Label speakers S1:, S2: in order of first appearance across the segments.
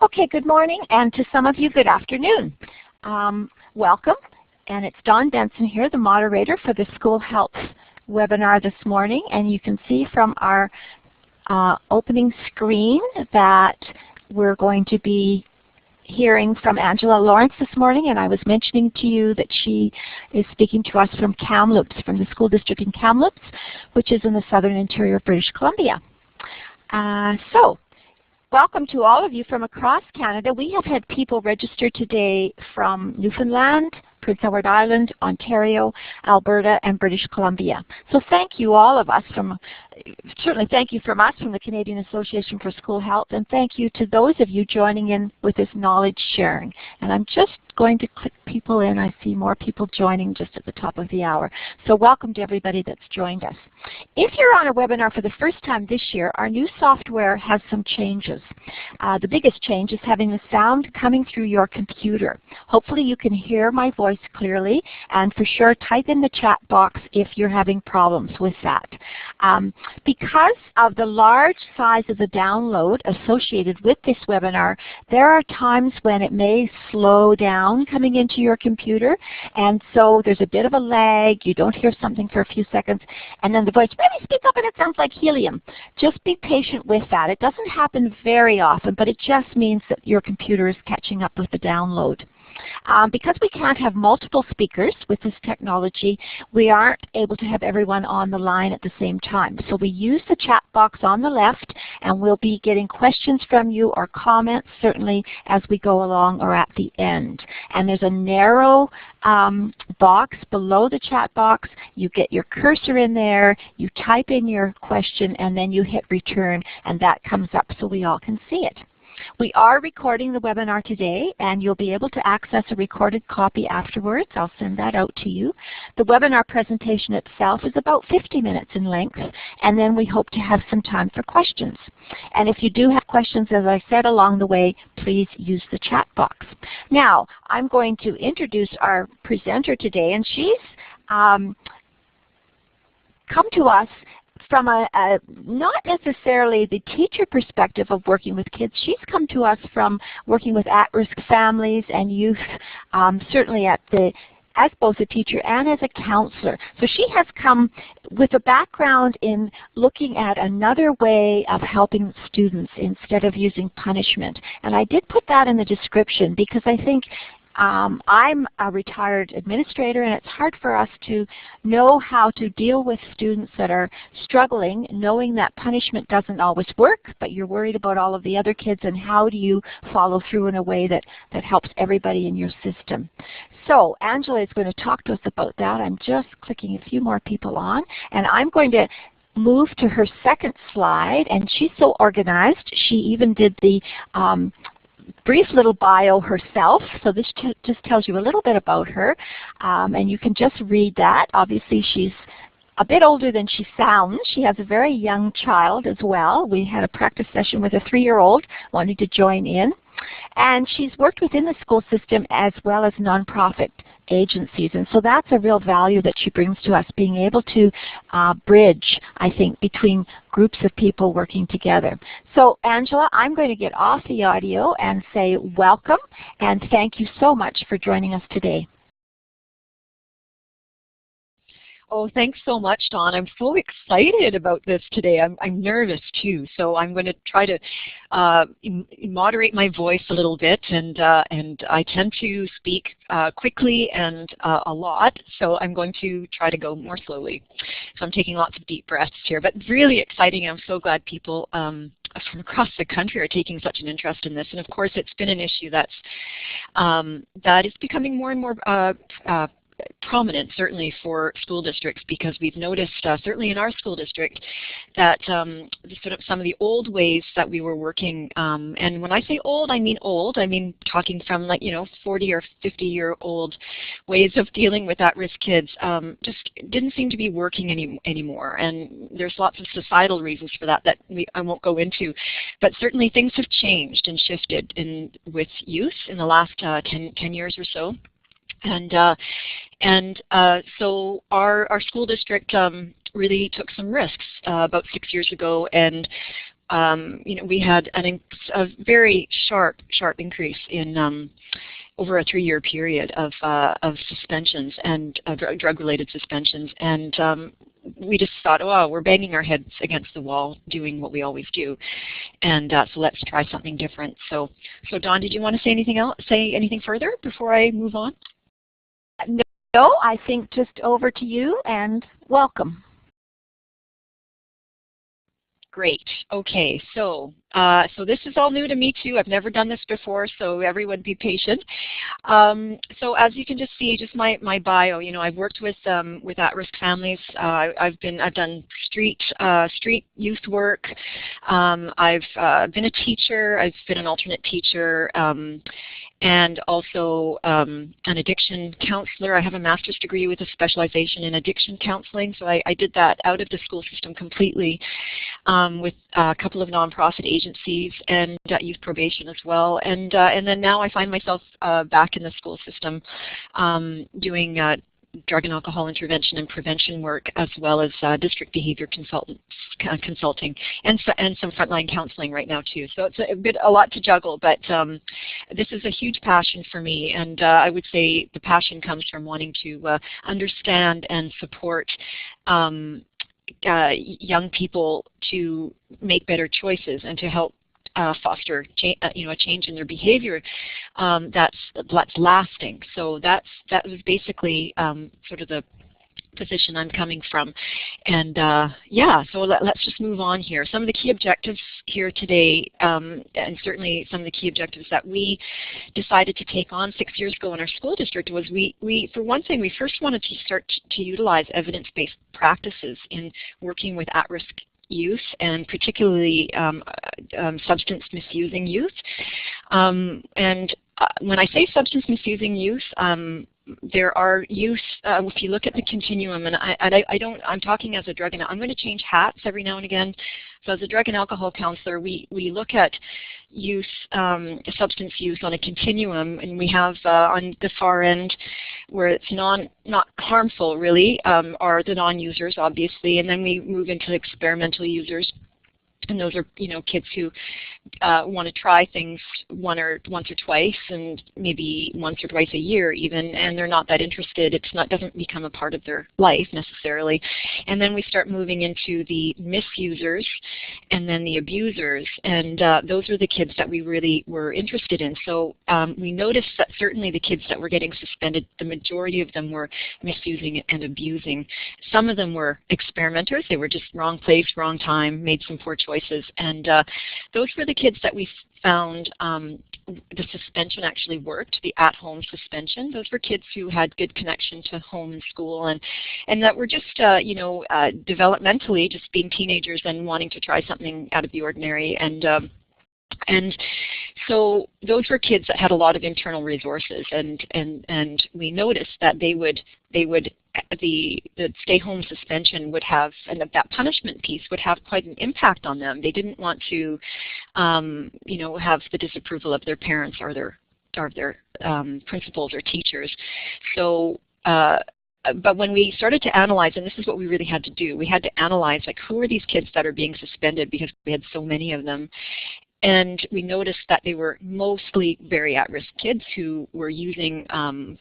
S1: Okay, good morning, and to some of you, good afternoon. Welcome, and it's Dawn Benson here, the moderator for the School Health webinar this morning, and you can see from our opening screen that we're going to be hearing from Angela Lawrence this morning, and I was mentioning to you that she is speaking to us from Kamloops, from the school district in Kamloops, which is in the southern interior of British Columbia. Welcome to all of you from across Canada. We have had people register today from Newfoundland, Prince Edward Island, Ontario, Alberta, and British Columbia. So thank you all of us certainly thank you from us from the Canadian Association for School Health, and thank you to those of you joining in with this knowledge sharing. And I'm just going to click people in. I see more people joining just at the top of the hour. So welcome to everybody that's joined us. If you're on a webinar for the first time this year, our new software has some changes. The biggest change is having the sound coming through your computer. Hopefully you can hear my voice clearly, and for sure type in the chat box if you're having problems with that. Because of the large size of the download associated with this webinar, there are times when it may slow down coming into your computer, and so there's a bit of a lag. You don't hear something for a few seconds, and then the voice really speaks up and it sounds like helium. Just be patient with that. It doesn't happen very often, but it just means that your computer is catching up with the download. Because we can't have multiple speakers with this technology, we aren't able to have everyone on the line at the same time. So we use the chat box on the left, and we'll be getting questions from you or comments certainly as we go along or at the end. And there's a narrow box below the chat box. You get your cursor in there, you type in your question, and then you hit return, and that comes up so we all can see it. We are recording the webinar today, and you'll be able to access a recorded copy afterwards. I'll send that out to you. The webinar presentation itself is about 50 minutes in length, and then we hope to have some time for questions. And if you do have questions, as I said along the way, please use the chat box. Now, I'm going to introduce our presenter today, and she's come to us from not necessarily the teacher perspective of working with kids. She's come to us from working with at-risk families and youth, certainly as both a teacher and as a counselor. So she has come with a background in looking at another way of helping students instead of using punishment. And I did put that in the description because I think I'm a retired administrator, and it's hard for us to know how to deal with students that are struggling, knowing that punishment doesn't always work, but you're worried about all of the other kids, and how do you follow through in a way that helps everybody in your system. So Angela is going to talk to us about that. I'm just clicking a few more people on, and I'm going to move to her second slide, and she's so organized. She even did the brief little bio herself, so this just tells you a little bit about her, and you can just read that. Obviously she's a bit older than she sounds. She has a very young child as well. We had a practice session with a 3-year-old wanting to join in, and she's worked within the school system as well as nonprofit agencies, and so that's a real value that she brings to us, being able to bridge, I think, between groups of people working together. So Angela, I'm going to get off the audio and say welcome, and thank you so much for joining us today.
S2: Oh, thanks so much, Dawn. I'm so excited about this today. I'm nervous too, so I'm going to try to moderate my voice a little bit, and I tend to speak quickly and a lot, so I'm going to try to go more slowly. So I'm taking lots of deep breaths here, but really exciting. I'm so glad people from across the country are taking such an interest in this, and of course it's been an issue that is becoming more and more prominent, certainly for school districts, because we've noticed, certainly in our school district, that some of the old ways that we were working, and when I say old, I mean talking from 40 or 50-year-old ways of dealing with at-risk kids, just didn't seem to be working anymore. And there's lots of societal reasons for that I won't go into, but certainly things have changed and shifted with youth in the last 10 years or so. So our school district really took some risks about 6 years ago, and we had a very sharp increase in over a 3-year period of suspensions and drug-related suspensions, and we just thought, oh, we're banging our heads against the wall doing what we always do, and so let's try something different. So Dawn, did you want to say anything else? Say anything further before I move on?
S1: No, I think just over to you and welcome.
S2: Great. Okay, so this is all new to me too. I've never done this before, so everyone be patient. So as you can just see, just my bio. I've worked with at-risk families. I've done street youth work. I've been a teacher. I've been an alternate teacher. And also an addiction counselor. I have a master's degree with a specialization in addiction counseling, so I did that out of the school system completely with a couple of nonprofit agencies and youth probation as well. And then now I find myself back in the school system doing drug and alcohol intervention and prevention work, as well as district behavior consulting and some frontline counseling right now too. So it's a lot to juggle, but this is a huge passion for me, and I would say the passion comes from wanting to understand and support young people to make better choices and to help foster a change in their behavior that's lasting. So that was basically sort of the position I'm coming from. And yeah, so let's just move on here. Some of the key objectives here today, and certainly some of the key objectives that we decided to take on 6 years ago in our school district was we for one thing, we first wanted to start to utilize evidence-based practices in working with at-risk youth, and particularly substance misusing youth. And when I say substance misusing youth, there are youth, if you look at the continuum, and I'm talking as a drug and I'm going to change hats every now and again. So as a drug and alcohol counselor, we look at youth, substance use on a continuum, and we have on the far end where it's not harmful really are the non-users, obviously, and then we move into experimental users. And those are, kids who want to try things once or twice, and maybe once or twice a year even, and they're not that interested. Doesn't become a part of their life necessarily. And then we start moving into the misusers, and then the abusers, and those are the kids that we really were interested in. So we noticed that certainly the kids that were getting suspended, the majority of them were misusing and abusing. Some of them were experimenters. They were just wrong place, wrong time, made some poor choices, and those were the kids that we found the suspension actually worked, the at-home suspension. Those were kids who had good connection to home and school, and that were just developmentally just being teenagers and wanting to try something out of the ordinary. And so those were kids that had a lot of internal resources, and we noticed that they would the stay-home suspension would have, and that punishment piece would have quite an impact on them. They didn't want to, have the disapproval of their parents or their principals or teachers. So. But when we started to analyze, and this is what we really had to do, we had to analyze, like, who are these kids that are being suspended, because we had so many of them. And we noticed that they were mostly very at-risk kids who were using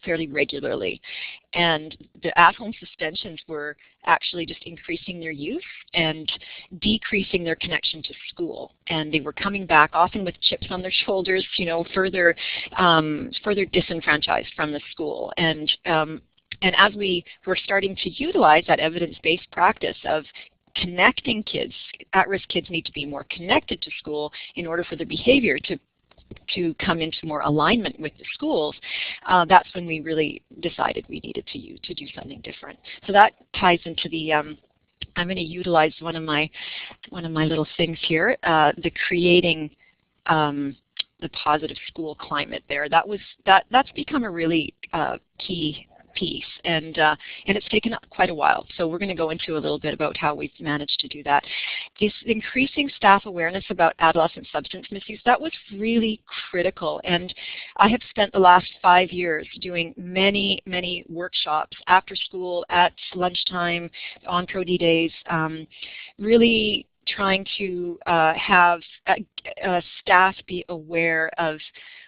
S2: fairly regularly. And the at-home suspensions were actually just increasing their use and decreasing their connection to school. And they were coming back often with chips on their shoulders, further disenfranchised from the school. And as we were starting to utilize that evidence-based practice of connecting kids, at-risk kids need to be more connected to school in order for the behavior to come into more alignment with the schools, that's when we really decided we needed to do something different. So that ties into the, I'm going to utilize one of my little things here, the creating the positive school climate there. That's become a really key piece, and it's taken quite a while. So we're going to go into a little bit about how we've managed to do that. This increasing staff awareness about adolescent substance misuse, that was really critical, and I have spent the last 5 years doing many, many workshops after school, at lunchtime, on Pro D days, really trying to have staff be aware of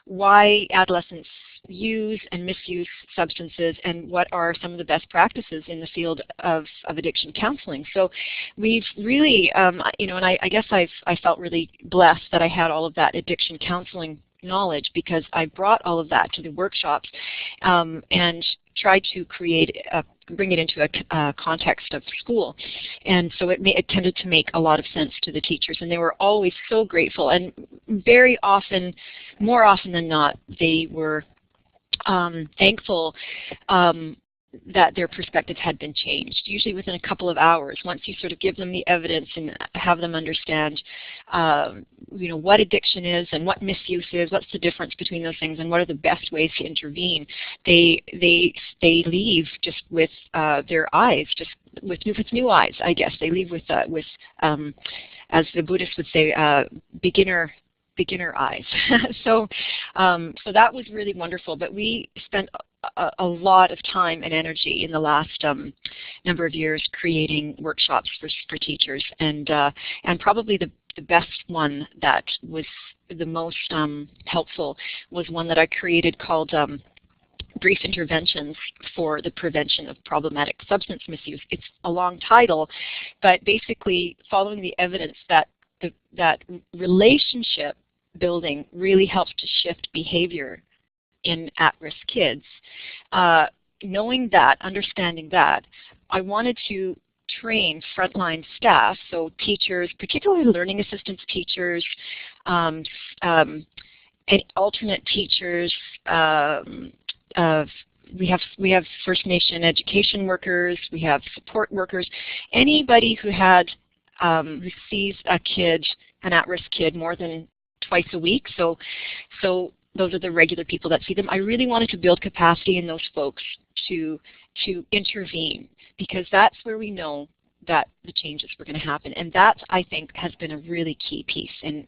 S2: why adolescents use and misuse substances and what are some of the best practices in the field of addiction counseling. So we've really, you know, and I guess I felt really blessed that I had all of that addiction counseling knowledge, because I brought all of that to the workshops and tried to bring it into a context of school. And so it tended to make a lot of sense to the teachers, and they were always so grateful, and very often, more often than not, they were thankful that their perspective had been changed, usually within a couple of hours, once you sort of give them the evidence and have them understand you know, what addiction is and what misuse is, what's the difference between those things, and what are the best ways to intervene. They leave just with their eyes, just with new eyes, I guess. They leave with as the Buddhists would say, beginner eyes. So that was really wonderful. But we spent a lot of time and energy in the last number of years creating workshops for teachers, and probably the best one that was the most helpful was one that I created called Brief Interventions for the Prevention of Problematic Substance Misuse. It's a long title, but basically following the evidence that that relationship building really helps to shift behavior in at-risk kids. Knowing that, understanding that, I wanted to train frontline staff, so teachers, particularly learning assistance teachers, and alternate teachers. We have First Nation education workers. We have support workers. Anybody who who sees a kid, an at-risk kid, more than twice a week. So those are the regular people that see them. I really wanted to build capacity in those folks to intervene, because that's where we know that the changes were going to happen. And that, I think, has been a really key piece in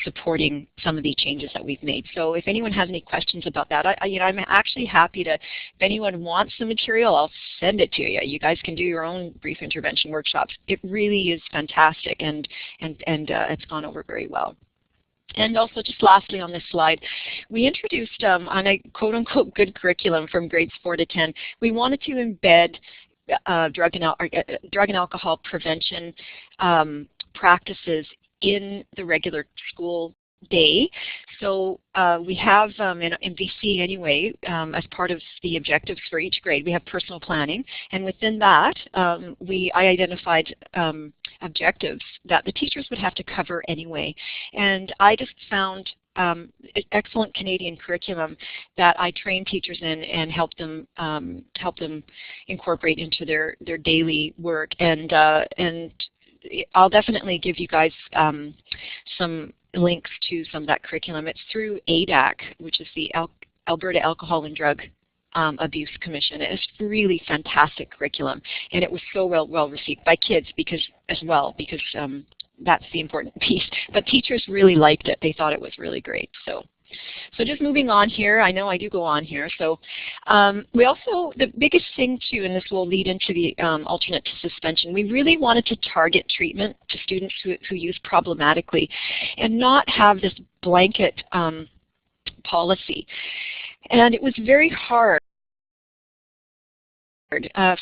S2: supporting some of the changes that we've made. So if anyone has any questions about that, I'm actually happy to, if anyone wants the material, I'll send it to you. You guys can do your own brief intervention workshops. It really is fantastic, and it's gone over very well. And also, just lastly on this slide, we introduced on a quote-unquote good curriculum from grades 4 to 10, we wanted to embed drug and alcohol prevention practices in the regular school day. So we have in BC anyway, as part of the objectives for each grade, we have personal planning, and within that I identified objectives that the teachers would have to cover anyway. And I just found excellent Canadian curriculum that I train teachers in and help them incorporate into their daily work. And I'll definitely give you guys some links to some of that curriculum. It's through ADAC, which is the Alberta Alcohol and Drug Abuse Commission. It's really fantastic curriculum, and it was so well received by kids because that's the important piece. But teachers really liked it. They thought it was really great. So just moving on here, I know I do go on here. So we also, the biggest thing too, and this will lead into the alternate to suspension, we really wanted to target treatment to students who use problematically and not have this blanket policy. And it was very hard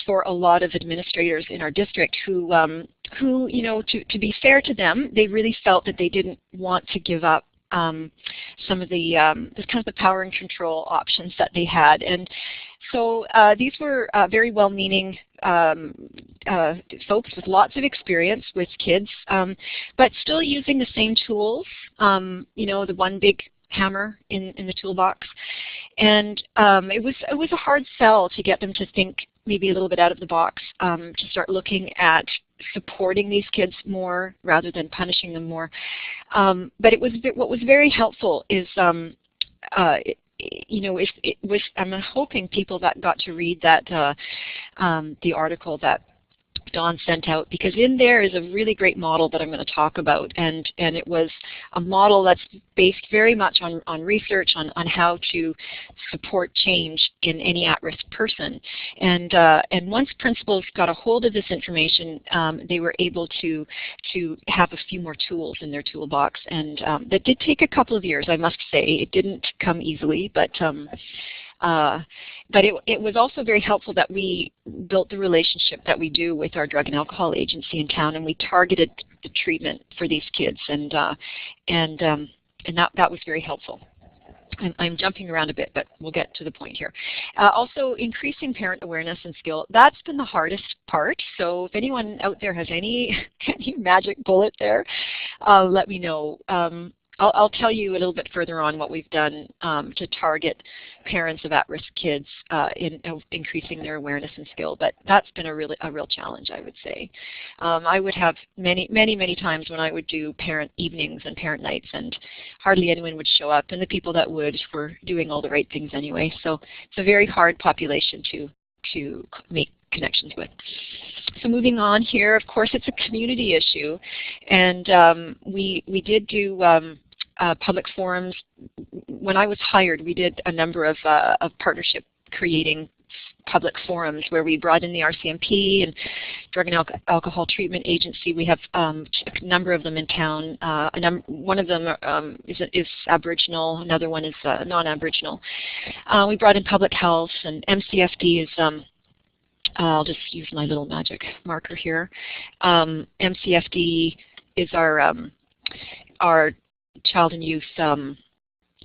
S2: for a lot of administrators in our district who you know, to be fair to them, they really felt that they didn't want to give up some of the kind of the power and control options that they had. And so these were very well-meaning folks with lots of experience with kids, but still using the same tools, you know, the one big hammer in the toolbox. And it was a hard sell to get them to think maybe a little bit out of the box, to start looking at supporting these kids more rather than punishing them more. But what was very helpful is, you know, I'm hoping people that got to read that the article that Dawn sent out, because in there is a really great model that I'm going to talk about, and it was a model that's based very much on research on how to support change in any at-risk person. And once principals got a hold of this information, they were able to have a few more tools in their toolbox, and that did take a couple of years, I must say. It didn't come easily, but it was also very helpful that we built the relationship that we do with our drug and alcohol agency in town, and we targeted the treatment for these kids, and that was very helpful. I'm jumping around a bit, but we'll get to the point here. Also, increasing parent awareness and skill. That's been the hardest part. So if anyone out there has any magic bullet there, let me know. I'll tell you a little bit further on what we've done to target parents of at-risk kids in increasing their awareness and skill. But that's been a real challenge, I would say. I would have many times when I would do parent evenings and parent nights, and hardly anyone would show up, and the people that would were doing all the right things anyway. So it's a very hard population to make connections with. So moving on here, of course, it's a community issue, and we did do public forums. When I was hired, we did a number of partnership creating public forums where we brought in the RCMP and Drug and Alcohol Treatment Agency. We have a number of them in town. One of them is Aboriginal, another one is non-Aboriginal. We brought in public health, and MCFD is I'll just use my little magic marker here. MCFD is our Child and Youth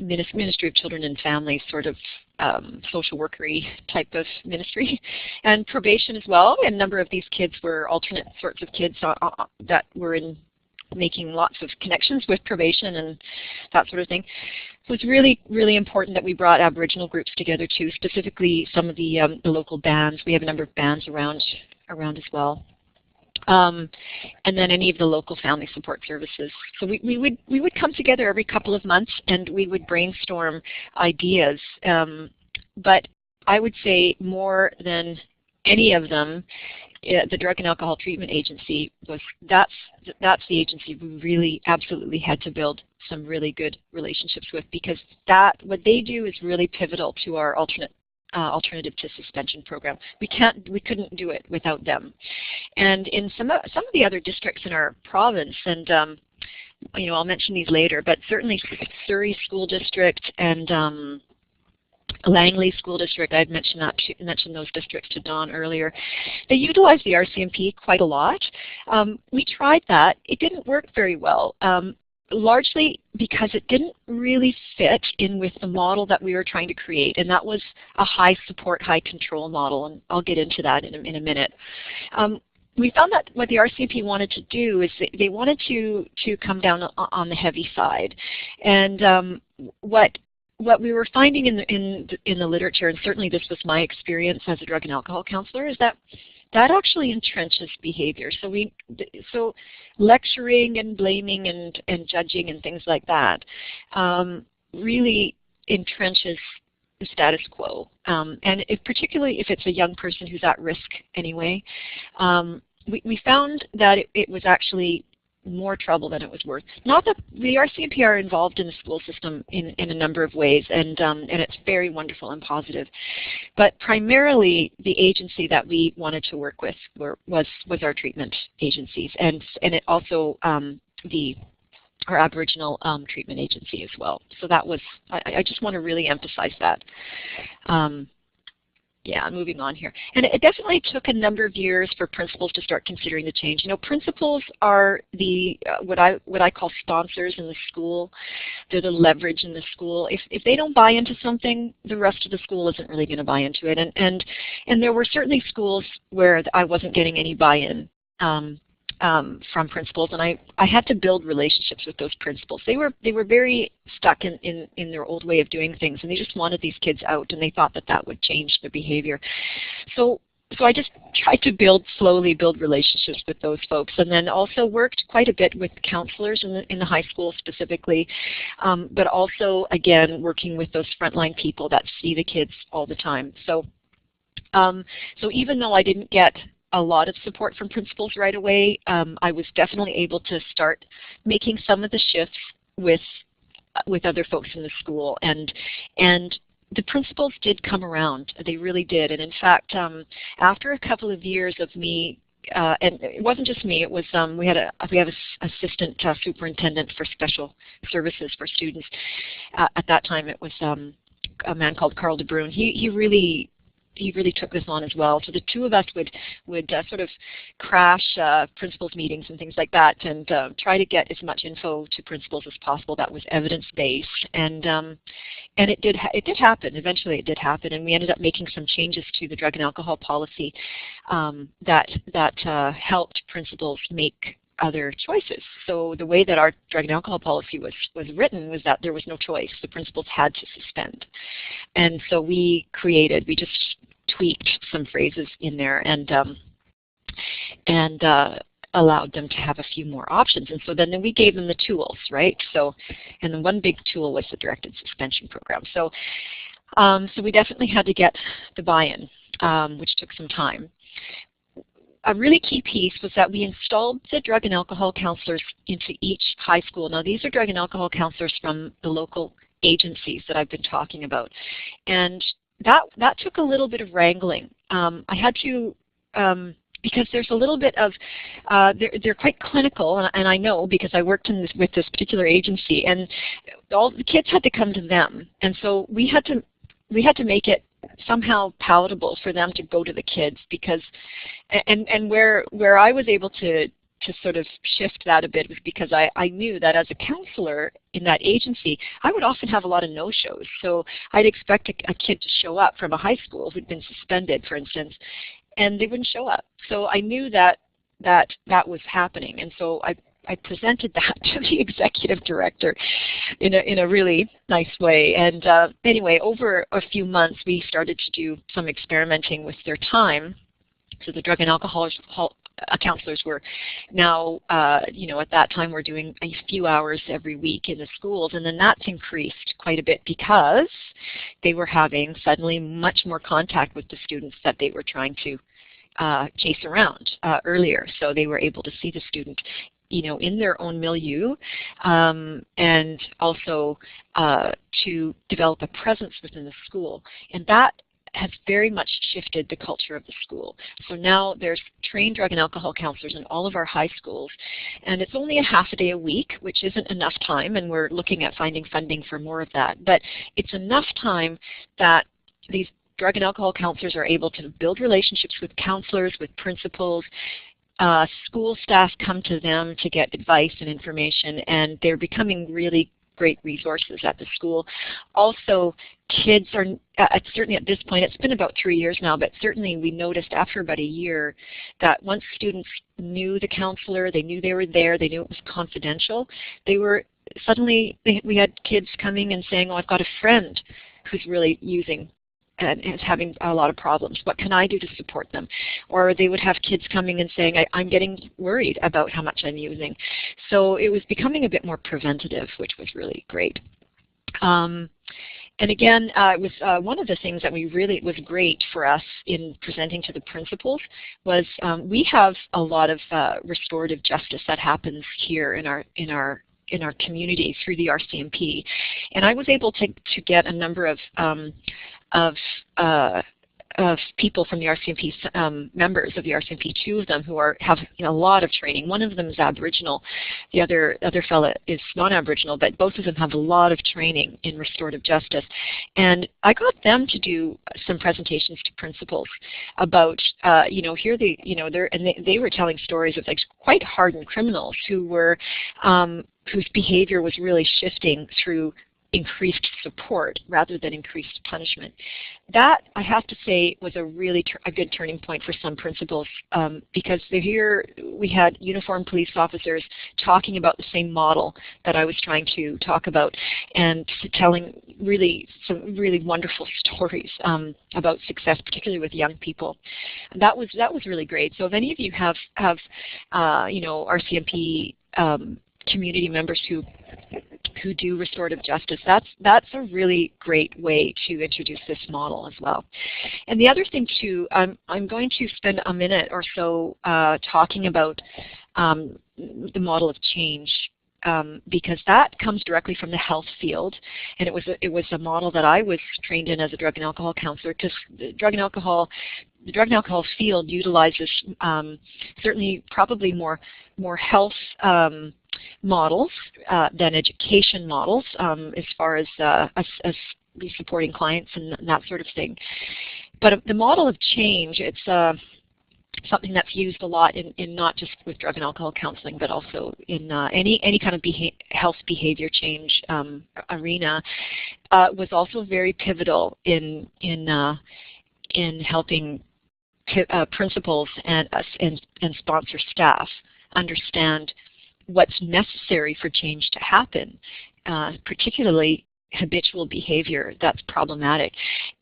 S2: Ministry of Children and Families, sort of social workery type of ministry, and probation as well. And a number of these kids were alternate sorts of kids that were making lots of connections with probation and that sort of thing. So it's really important that we brought Aboriginal groups together too, specifically some of the local bands. We have a number of bands around as well. And then any of the local family support services. So we would come together every couple of months, and we would brainstorm ideas. But I would say more than any of them, the Drug and Alcohol Treatment Agency that's the agency we really absolutely had to build some really good relationships with, because what they do is really pivotal to our alternative to suspension program. We couldn't do it without them. And in some of the other districts in our province, and I'll mention these later, but certainly Surrey School District and Langley School District, I had mentioned those districts to Dawn earlier. They utilize the RCMP quite a lot. We tried that. It didn't work very well. Largely because it didn't really fit in with the model that we were trying to create, and that was a high support, high control model, and I'll get into that in a minute. We found that what the RCMP wanted to do is they wanted to come down on the heavy side, and what we were finding in the literature, and certainly this was my experience as a drug and alcohol counselor, is that actually entrenches behavior. So lecturing and blaming and judging and things like that really entrenches the status quo. And particularly if it's a young person who's at risk anyway, we found that it was actually more trouble than it was worth. Not that the RCMP are involved in the school system in a number of ways, and it's very wonderful and positive. But primarily, the agency that we wanted to work with was our treatment agencies, and it also our Aboriginal treatment agency as well. So that was, I just want to really emphasize that. Yeah, moving on here. And it definitely took a number of years for principals to start considering the change. Principals are the what I call sponsors in the school. They're the leverage in the school. If they don't buy into something, the rest of the school isn't really going to buy into it. And there were certainly schools where I wasn't getting any buy-in from principals, and I had to build relationships with those principals. They were very stuck in their old way of doing things, and they just wanted these kids out, and they thought that would change their behavior. So I just tried to slowly build relationships with those folks, and then also worked quite a bit with counselors in the high school specifically, but also, again, working with those frontline people that see the kids all the time. So even though I didn't get a lot of support from principals right away. I was definitely able to start making some of the shifts with other folks in the school, and the principals did come around. They really did. And in fact, after a couple of years of me, and it wasn't just me, it was we have an assistant superintendent for special services for students. At that time, it was a man called Carl DeBrun. He really took this on as well. So the two of us would sort of crash principals meetings and things like that, and try to get as much info to principals as possible that was evidence-based. And it did happen. Eventually, it did happen, and we ended up making some changes to the drug and alcohol policy that helped principals make other choices. So the way that our drug and alcohol policy was written was that there was no choice. The principals had to suspend. And so we just tweaked some phrases in there and allowed them to have a few more options. And so then we gave them the tools, right? So, and the one big tool was the directed suspension program. So, so we definitely had to get the buy-in, which took some time. A really key piece was that we installed the drug and alcohol counselors into each high school. Now these are drug and alcohol counselors from the local agencies that I've been talking about. And that took a little bit of wrangling. I had to, because there's a little bit of, they're quite clinical, and I know because I worked with this particular agency, and all the kids had to come to them. And so we had to make it somehow palatable for them to go to the kids, because and where I was able to sort of shift that a bit was because I knew that as a counselor in that agency, I would often have a lot of no-shows. So I'd expect a kid to show up from a high school who'd been suspended, for instance, and they wouldn't show up. So I knew that was happening, and so I presented that to the executive director in a really nice way. And anyway, over a few months, we started to do some experimenting with their time. So the drug and alcohol counselors were now, at that time, we're doing a few hours every week in the schools, and then that's increased quite a bit because they were having suddenly much more contact with the students that they were trying to chase around earlier. So they were able to see the student in their own milieu, and also to develop a presence within the school. And that has very much shifted the culture of the school. So now there's trained drug and alcohol counselors in all of our high schools, and it's only a half a day a week, which isn't enough time, and we're looking at finding funding for more of that. But it's enough time that these drug and alcohol counselors are able to build relationships with counselors, with principals. School staff come to them to get advice and information, and they're becoming really great resources at the school. Also, kids are, certainly at this point, it's been about 3 years now, but certainly we noticed after about a year that once students knew the counselor, they knew they were there, they knew it was confidential, they were suddenly, we had kids coming and saying, oh, I've got a friend who's really using and is having a lot of problems. What can I do to support them? Or they would have kids coming and saying, I'm getting worried about how much I'm using. So it was becoming a bit more preventative, which was really great. And again, it was one of the things that was great for us in presenting to the principals was we have a lot of restorative justice that happens here in our community through the RCMP, and I was able to get a number of people from the RCMP, members of the RCMP, two of them who have a lot of training. One of them is Aboriginal, the other fellow is non-Aboriginal, but both of them have a lot of training in restorative justice. And I got them to do some presentations to principals about, here they were telling stories of like quite hardened criminals who were whose behavior was really shifting through increased support rather than increased punishment. That, I have to say, was a really a good turning point for some principals, because here we had uniformed police officers talking about the same model that I was trying to talk about, and telling some really wonderful stories about success, particularly with young people. And that was really great. So if any of you have RCMP community members who who do restorative justice, that's a really great way to introduce this model as well. And the other thing too, I'm going to spend a minute or so talking about the model of change, because that comes directly from the health field, and it was a model that I was trained in as a drug and alcohol counselor, because the drug and alcohol field utilizes certainly probably more health models than education models, as far as supporting clients and that sort of thing. But the model of change, it's something that's used a lot in not just with drug and alcohol counseling, but also in any kind of health behavior change arena, was also very pivotal in helping principals and sponsor staff understand what's necessary for change to happen, particularly habitual behavior that's problematic.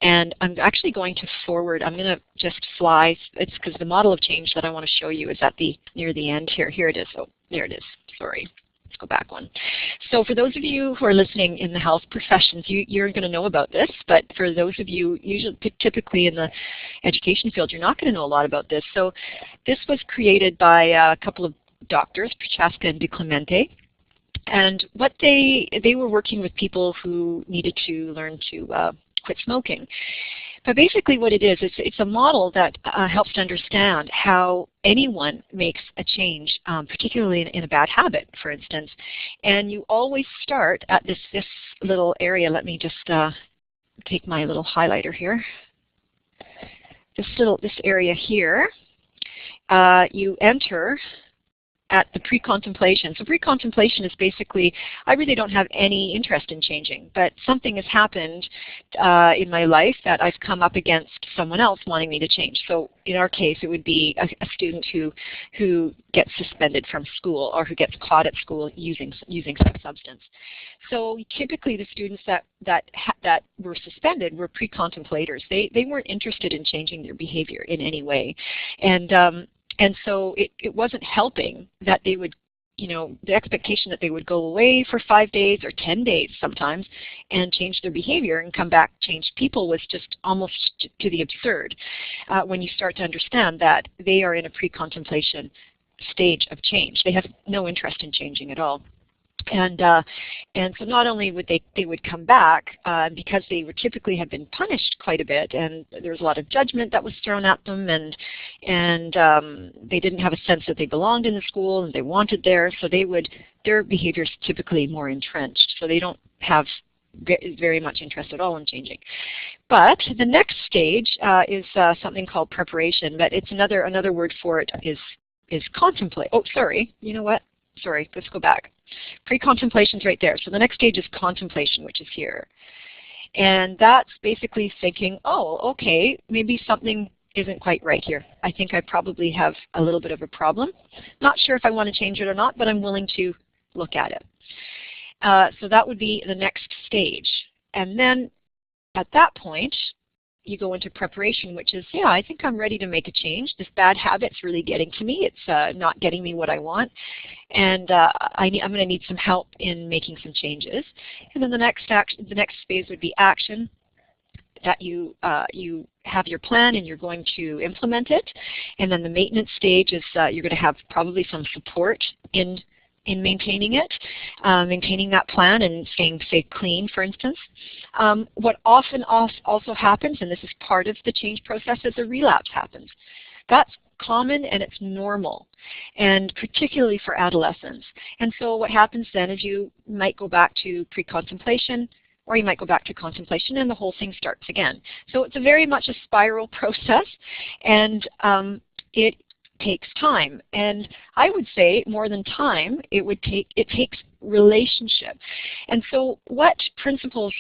S2: And I'm actually going to forward, I'm going to just fly, it's because the model of change that I want to show you is near the end here. Here it is. Oh, there it is. Sorry. Let's go back one. So for those of you who are listening in the health professions, you're going to know about this, but for those of you typically in the education field, you're not going to know a lot about this. So this was created by a couple of doctors, Prochaska and DiClemente. And what they were working with people who needed to learn to quit smoking. But basically what it is, it's a model that helps to understand how anyone makes a change, particularly in a bad habit, for instance. And you always start at this little area. Let me just take my little highlighter here. This area here, you enter at the pre-contemplation. So pre-contemplation is basically, I really don't have any interest in changing, but something has happened in my life that I've come up against someone else wanting me to change. So in our case, it would be a student who gets suspended from school, or who gets caught at school using some substance. So typically the students that were suspended were pre-contemplators. They weren't interested in changing their behavior in any way. And so it wasn't helping that they would, the expectation that they would go away for 5 days or 10 days sometimes and change their behavior and come back changed people was just almost to the absurd when you start to understand that they are in a pre-contemplation stage of change. They have no interest in changing at all. And so not only would they would come back because they were typically had been punished quite a bit, and there was a lot of judgment that was thrown at them, and they didn't have a sense that they belonged in the school and they wanted there. So their behavior is typically more entrenched. So they don't have very much interest at all in changing. But the next stage is something called preparation. But it's another word for it is contemplate. Oh, sorry. You know what? Sorry. Let's go back. Pre-contemplation is right there. So the next stage is contemplation, which is here. And that's basically thinking, oh, okay, maybe something isn't quite right here. I think I probably have a little bit of a problem. Not sure if I want to change it or not, but I'm willing to look at it. So that would be the next stage. And then at that point, you go into preparation, which is, yeah, I think I'm ready to make a change. This bad habit's really getting to me. It's not getting me what I want. And I'm going to need some help in making some changes. And then the next phase would be action, that you have your plan and you're going to implement it. And then the maintenance stage is you're going to have probably some support in maintaining it, maintaining that plan and staying clean, for instance. What often also happens, and this is part of the change process, is a relapse happens. That's common and it's normal, and particularly for adolescents. And so what happens then is you might go back to pre-contemplation, or you might go back to contemplation, and the whole thing starts again. So it's very much a spiral process, and it takes time. And I would say more than time, it takes relationship. And so what principals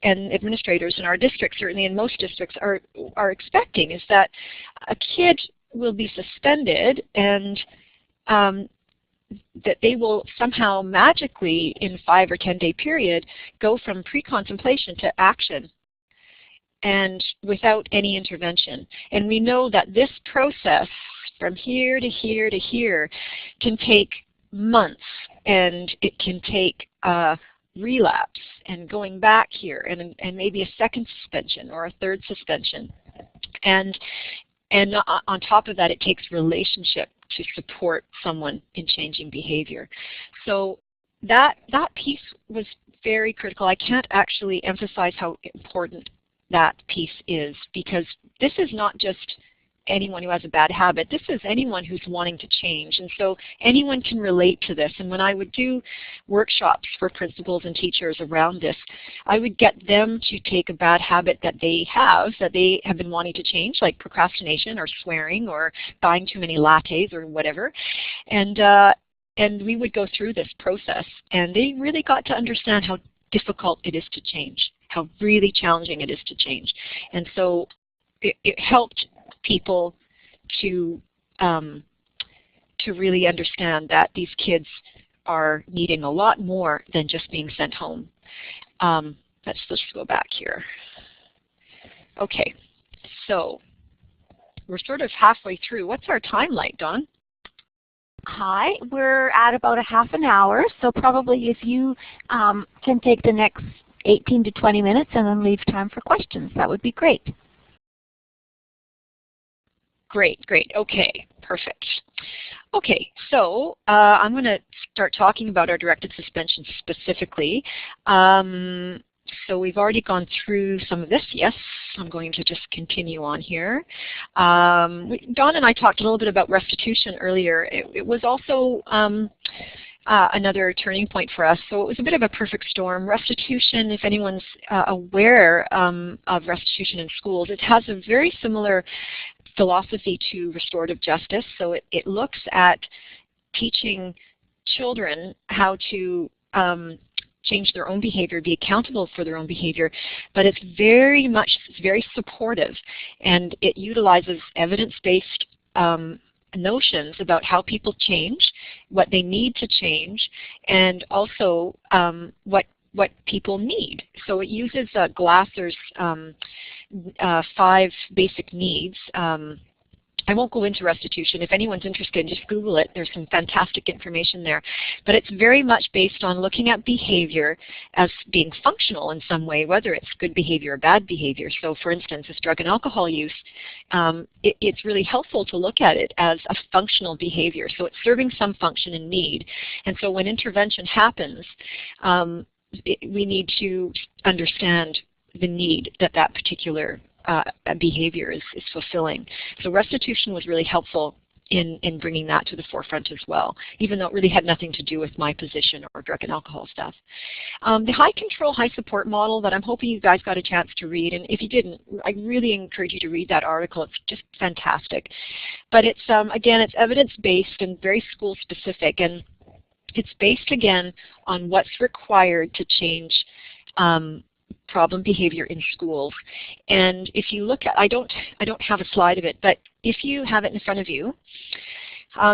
S2: and administrators in our district, certainly in most districts, are expecting is that a kid will be suspended and that they will somehow magically in 5 or 10 day period go from pre-contemplation to action, and without any intervention. And we know that this process from here to here to here can take months, and it can take relapse and going back here and maybe a second suspension or a third suspension. And on top of that, it takes relationship to support someone in changing behavior. So that piece was very critical. I can't actually emphasize how important that piece is, because this is not just anyone who has a bad habit. This is anyone who's wanting to change. And so anyone can relate to this. And when I would do workshops for principals and teachers around this, I would get them to take a bad habit that they have been wanting to change, like procrastination or swearing or buying too many lattes or whatever. And we would go through this process, and they really got to understand how difficult it is to change, how really challenging it is to change. And so it helped people to really understand that these kids are needing a lot more than just being sent home. Let's just go back here. Okay, so we're sort of halfway through. What's our time like, Dawn?
S1: Hi, we're at about a half an hour, so probably if you can take the next 18 to 20 minutes and then leave time for questions, that would be great.
S2: Great, great. Okay, perfect. Okay, so I'm going to start talking about our directed suspension specifically. So we've already gone through some of this. Yes, I'm going to just continue on here. Dawn and I talked a little bit about restitution earlier. It was also another turning point for us. So it was a bit of a perfect storm. Restitution, if anyone's aware of restitution in schools, it has a very similar philosophy to restorative justice. So it looks at teaching children how to change their own behavior, be accountable for their own behavior, but it's very supportive, and it utilizes evidence-based notions about how people change, what they need to change, and also what people need. So it uses Glasser's 5 basic needs. I won't go into restitution. If anyone's interested, just Google it. There's some fantastic information there. But it's very much based on looking at behavior as being functional in some way, whether it's good behavior or bad behavior. So for instance, this drug and alcohol use, it's really helpful to look at it as a functional behavior. So it's serving some function and need. And so when intervention happens, we need to understand the need that particular behavior is fulfilling. So restitution was really helpful in bringing that to the forefront as well, even though it really had nothing to do with my position or drug and alcohol stuff. The high control, high support model that I'm hoping you guys got a chance to read, and if you didn't, I really encourage you to read that article. It's just fantastic. But it's, again, it's evidence-based and very school-specific, and it's based, again, on what's required to change problem behavior in schools. And if you look at, I don't have a slide of it, but if you have it in front of you,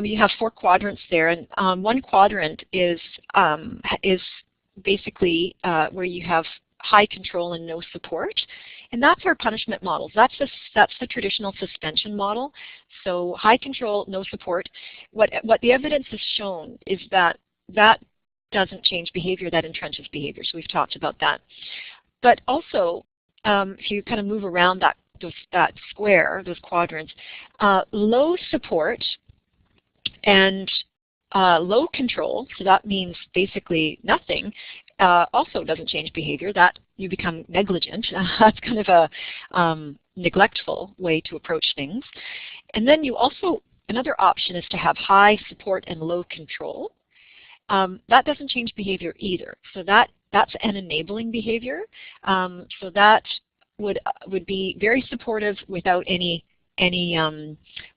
S2: you have 4 quadrants there, and one quadrant is basically where you have high control and no support, and that's our punishment models. That's the traditional suspension model. So high control, no support. What the evidence has shown is that doesn't change behavior, that entrenches behavior. So we've talked about that. But also, if you kind of move around that square, those quadrants, low support and low control, so that means basically nothing, also doesn't change behavior. That you become negligent. That's kind of a neglectful way to approach things. And then you also, another option is to have high support and low control. That doesn't change behavior either. So that's an enabling behavior. So that would be very supportive without any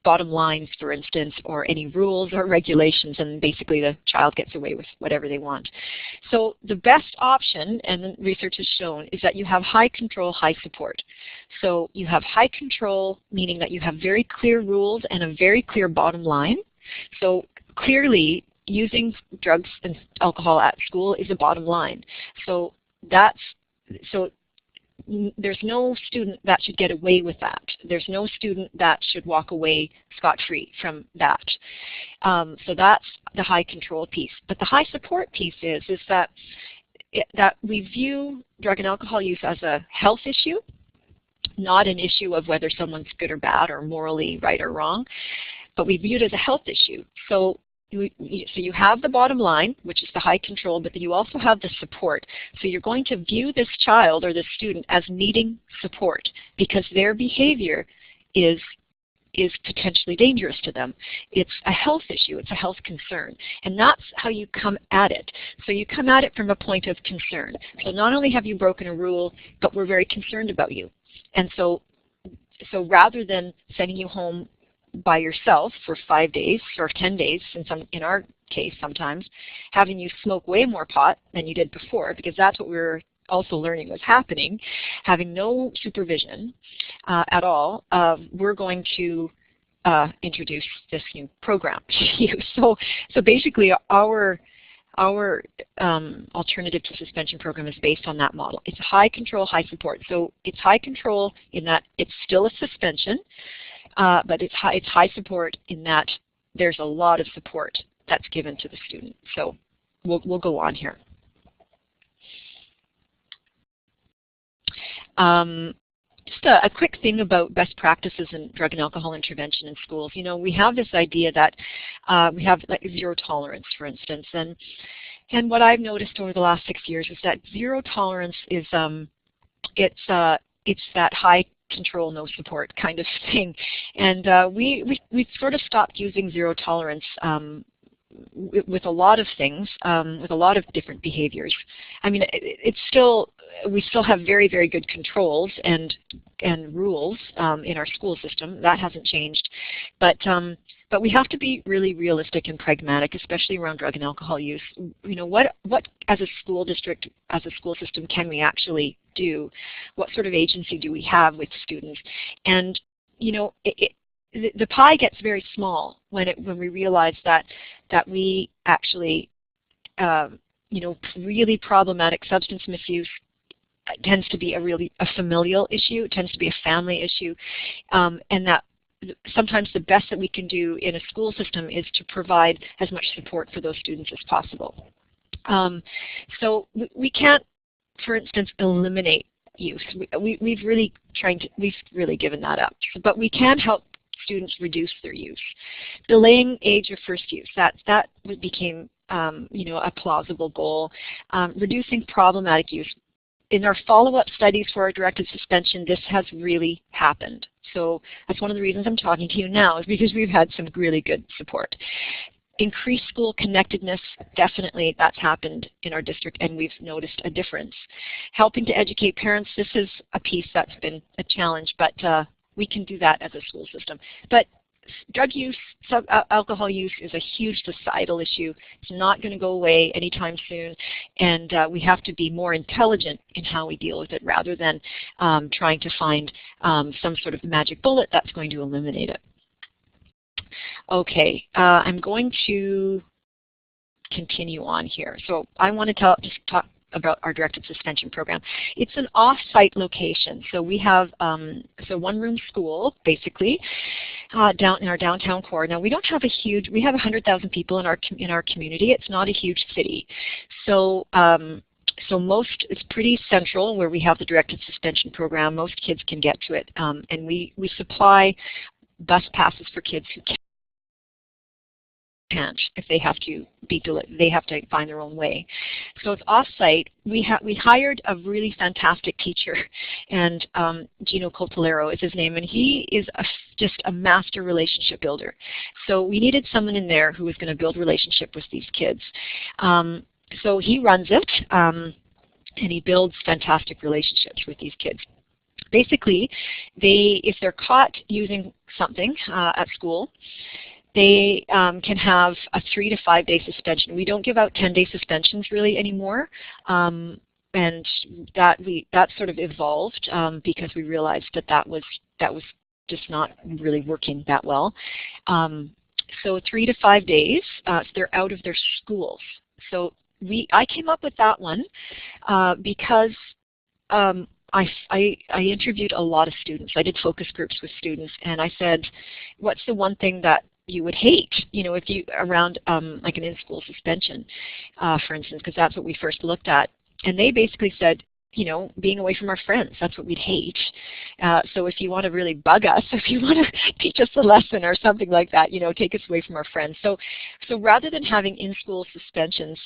S2: bottom lines, for instance, or any rules or regulations, and basically the child gets away with whatever they want. So the best option, and research has shown, is that you have high control, high support. So you have high control, meaning that you have very clear rules and a very clear bottom line. So clearly, using drugs and alcohol at school is a bottom line. So there's no student that should get away with that. There's no student that should walk away scot-free from that. So that's the high control piece. But the high support piece is that we view drug and alcohol use as a health issue, not an issue of whether someone's good or bad or morally right or wrong, but we view it as a health issue. So you have the bottom line, which is the high control, but then you also have the support. So you're going to view this child or this student as needing support because their behavior is potentially dangerous to them. It's a health issue, it's a health concern, and that's how you come at it. So you come at it from a point of concern. So not only have you broken a rule, but we're very concerned about you. And so rather than sending you home by yourself for 5 days or 10 days, in our case sometimes, having you smoke way more pot than you did before, because that's what we were also learning was happening, having no supervision at all, we're going to introduce this new program to you. So basically our alternative to suspension program is based on that model. It's high control, high support. So it's high control in that it's still a suspension, but it's high support in that there's a lot of support that's given to the student. So we'll go on here. Just a quick thing about best practices in drug and alcohol intervention in schools. You know, we have this idea that we have like zero tolerance, for instance, and what I've noticed over the last 6 years is that zero tolerance is it's that high control, no support kind of thing, and we sort of stopped using zero tolerance with a lot of things, with a lot of different behaviors. I mean, we still have very, very good controls and rules in our school system. That hasn't changed, but we have to be really realistic and pragmatic, especially around drug and alcohol use. You know, what as a school district, as a school system, can we actually do? What sort of agency do we have with students? And you know, the pie gets very small when we realize that we actually, you know, really problematic substance misuse tends to be a familial issue. It tends to be a family issue, and that sometimes the best that we can do in a school system is to provide as much support for those students as possible. So we can't, for instance, eliminate use. We've really given that up, but we can help students reduce their use. Delaying age of first use, that became you know, a plausible goal. Reducing problematic use. In our follow-up studies for our directed suspension, this has really happened. So that's one of the reasons I'm talking to you now, is because we've had some really good support. Increased school connectedness, definitely that's happened in our district, and we've noticed a difference. Helping to educate parents, this is a piece that's been a challenge, but we can do that as a school system. But drug use, alcohol use is a huge societal issue. It's not going to go away anytime soon, and we have to be more intelligent in how we deal with it rather than trying to find some sort of magic bullet that's going to eliminate it. Okay, I'm going to continue on here. So I want to just talk about our directed suspension program. It's an off-site location. So we have one-room school, basically, down in our downtown core. Now we don't have we have 100,000 people in our community. It's not a huge city. So it's pretty central where we have the directed suspension program. Most kids can get to it, and we supply bus passes for kids who can't. If they have to find their own way. So it's off-site. We hired a really fantastic teacher, and Gino Coltolero is his name, and he is just a master relationship builder. So we needed someone in there who was going to build relationship with these kids. So he runs it, and he builds fantastic relationships with these kids. Basically, if they're caught using something at school, they can have a 3 to 5 day suspension. We don't give out 10-day suspensions really anymore, and that sort of evolved because we realized that was just not really working that well. So 3 to 5 days, they're out of their schools. So I came up with that one because I interviewed a lot of students. I did focus groups with students, and I said, what's the one thing that you would hate, if you, around like an in-school suspension, for instance, because that's what we first looked at. And they basically said, being away from our friends, that's what we'd hate. So if you want to really bug us, if you want to teach us a lesson or something like that, take us away from our friends. So rather than having in-school suspensions,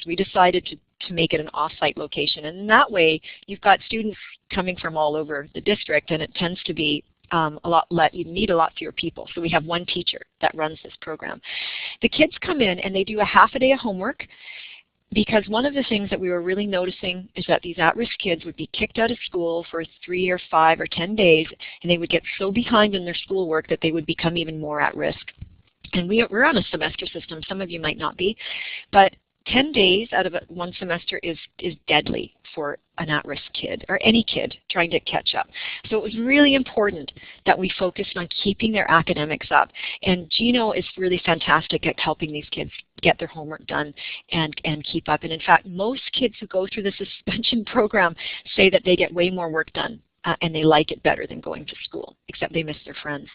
S2: we decided to make it an off-site location. And in that way, you've got students coming from all over the district, and it tends to be you need a lot fewer people. So we have one teacher that runs this program. The kids come in and they do a half a day of homework, because one of the things that we were really noticing is that these at-risk kids would be kicked out of school for 3 or 5 or 10 days, and they would get so behind in their schoolwork that they would become even more at risk. And we're on a semester system. Some of you might not be, but 10 days out of one semester is deadly for an at-risk kid, or any kid trying to catch up. So it was really important that we focused on keeping their academics up. And Gino is really fantastic at helping these kids get their homework done and keep up. And in fact, most kids who go through the suspension program say that they get way more work done. And they like it better than going to school, except they miss their friends.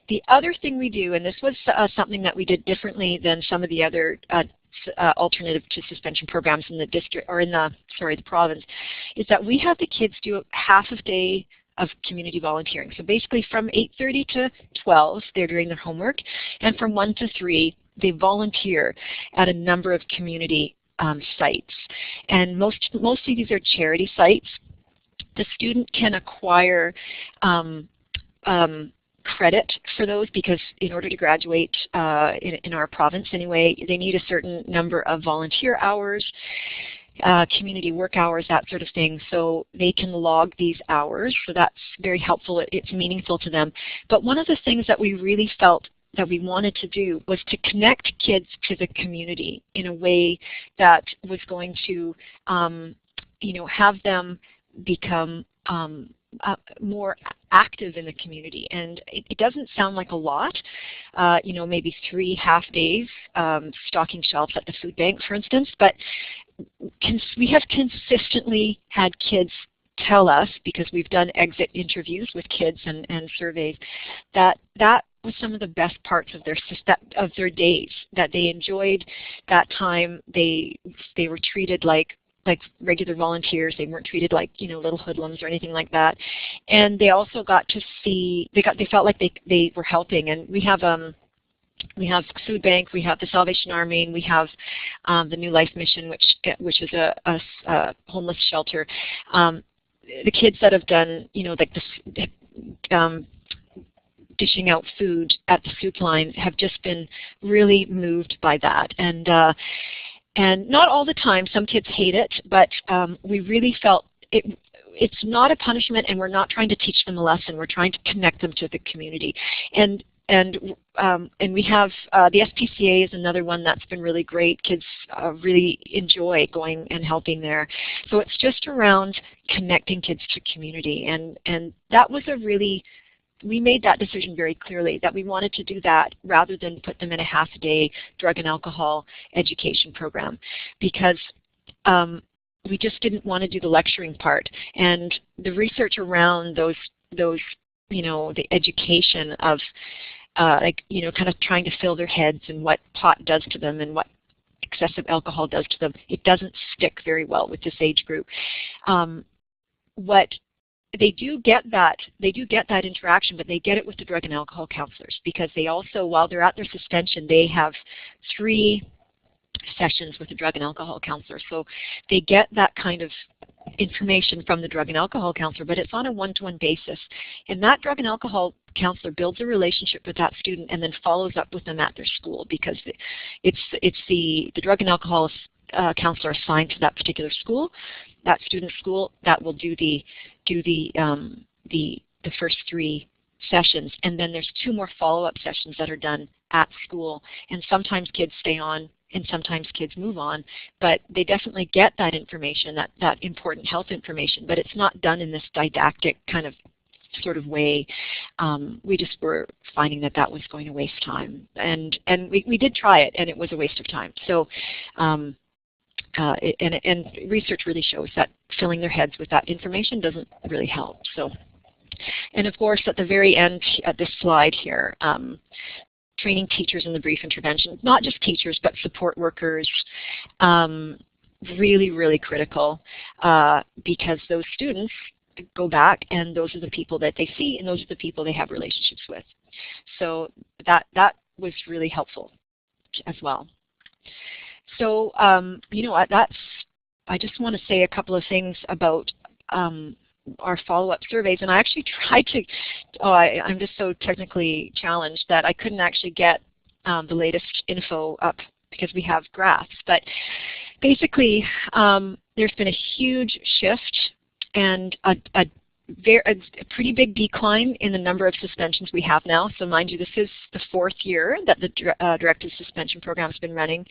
S2: The other thing we do, and this was something that we did differently than some of the other alternative to suspension programs in the district, or in the province, is that we have the kids do half a day of community volunteering. So basically from 8:30 to 12, they're doing their homework, and from 1 to 3, they volunteer at a number of community sites. And mostly these are charity sites. The student can acquire credit for those, because in order to graduate in our province anyway, they need a certain number of volunteer hours, community work hours, that sort of thing. So they can log these hours. So that's very helpful. It's meaningful to them. But one of the things that we really felt that we wanted to do was to connect kids to the community in a way that was going to have them become more active in the community. And it doesn't sound like a lot, maybe 3 half days stocking shelves at the food bank, for instance, but we have consistently had kids tell us, because we've done exit interviews with kids and surveys, that was some of the best parts of their days, that they enjoyed that time. They were treated like regular volunteers. They weren't treated like little hoodlums or anything like that. And they also got to see, they felt like they were helping. And we have food bank, we have the Salvation Army, and we have the New Life Mission, which is a homeless shelter. The kids that have done dishing out food at the soup line have just been really moved by that. And not all the time, some kids hate it, but we really felt it's not a punishment, and we're not trying to teach them a lesson. We're trying to connect them to the community. And we have the SPCA is another one that's been really great. Kids really enjoy going and helping there. So it's just around connecting kids to community, and that was we made that decision very clearly, that we wanted to do that rather than put them in a half-day drug and alcohol education program, because we just didn't want to do the lecturing part. And the research around those the education of kind of trying to fill their heads and what pot does to them and what excessive alcohol does to them, it doesn't stick very well with this age group. They do get that interaction, but they get it with the drug and alcohol counselors, because they also, while they're at their suspension, they have 3 sessions with the drug and alcohol counselor. So they get that kind of information from the drug and alcohol counselor, but it's on a one-to-one basis. And that drug and alcohol counselor builds a relationship with that student and then follows up with them at their school, because it's the drug and alcohol counselor assigned to that particular school, that student's school, that will do the first 3 sessions, and then there's 2 more follow-up sessions that are done at school. And sometimes kids stay on, and sometimes kids move on, but they definitely get that information, that important health information, but it's not done in this didactic kind of sort of way. We just were finding that was going to waste time, and we did try it, and it was a waste of time. So and research really shows that filling their heads with that information doesn't really help. So, and of course, at the very end, at this slide here, training teachers in the brief intervention, not just teachers, but support workers, really, really critical, because those students go back and those are the people that they see and those are the people they have relationships with. So that was really helpful as well. So, you know, I just want to say a couple of things about our follow-up surveys, and I actually tried to, I'm just so technically challenged that I couldn't actually get the latest info up because we have graphs. But basically, there's been a huge shift and a pretty big decline in the number of suspensions we have now. So mind you, this is the 4th year that the directed suspension program has been running.